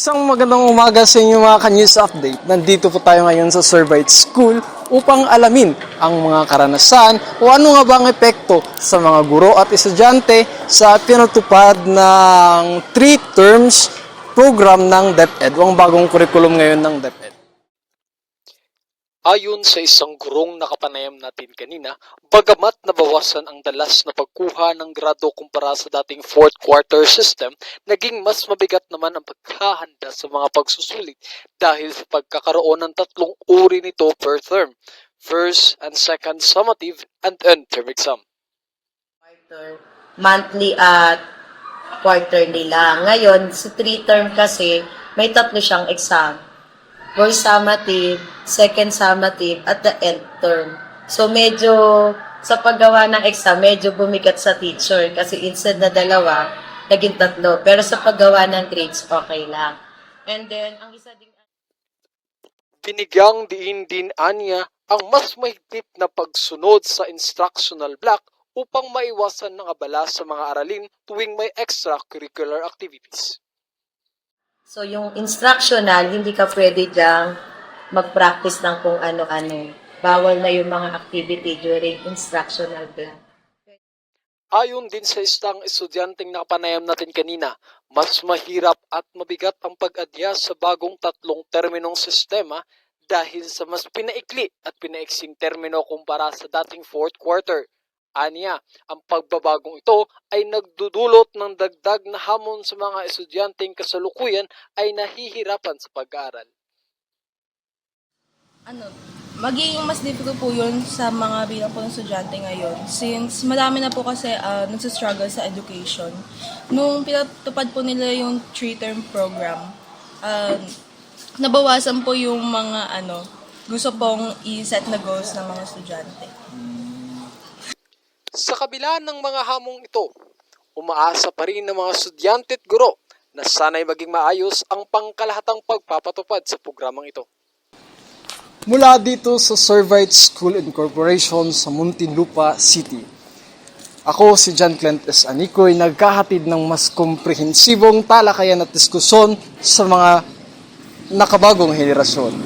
Isang magandang umaga sa inyo mga ka-news update. Nandito po tayo ngayon sa Servite School upang alamin ang mga karanasan o ano nga ba ang epekto sa mga guro at estudyante sa pinatupad ng 3 terms program ng DepEd o ang bagong kurikulum ngayon ng DepEd. Ayon sa isang gurong nakapanayam natin kanina, bagamat nabawasan ang dalas na pagkuha ng grado kumpara sa dating 4th quarter system, naging mas mabigat naman ang paghahanda sa mga pagsusulit dahil sa pagkakaroon ng 3 uri nito per term, first and second summative and end term exam. Monthly at quarterly lang. Ngayon, sa 3 term kasi, may 3 siyang exam. First summative, second summative, at the end term. So, medyo, sa paggawa ng exam, medyo bumigat sa teacher. Kasi instead na 2, naging 3. Pero sa paggawa ng grades, okay lang. And then, ang isa ding... Binigyang diin din anya ang mas mahigpit na pagsunod sa instructional block upang maiwasan ng abala sa mga aralin tuwing may extracurricular activities. So, yung instructional, hindi ka pwede diyang mag-practice ng kung ano-ano. Bawal na yung mga activity during instructional block. Ayon din sa isang estudyanteng nakapanayam natin kanina, mas mahirap at mabigat ang pag-adya sa bagong 3 terminong sistema dahil sa mas pinaikli at pinaiksing termino kumpara sa dating 4th quarter. Anya, ang pagbabagong ito ay nagdudulot ng dagdag na hamon sa mga estudyanteng kasalukuyan ay nahihirapan sa pag-aaral. Magiging mas difficult po yun sa mga bilang po ng estudyante ngayon since marami na po kasi nagsastruggle sa education. Nung pinatupad po nila yung 3-term program, nabawasan po yung mga gusto pong i-set na goals ng mga estudyante. Sa kabila ng mga hamong ito, umaasa pa rin ng mga estudyante at guro na sana'y maging maayos ang pangkalahatang pagpapatupad sa programang ito. Mula dito sa Servite School Incorporation sa Muntinlupa City, ako si John Clent S. Anicoy, nagkahatid ng mas komprehensibong talakayan at diskusyon sa mga nakabagong henerasyon.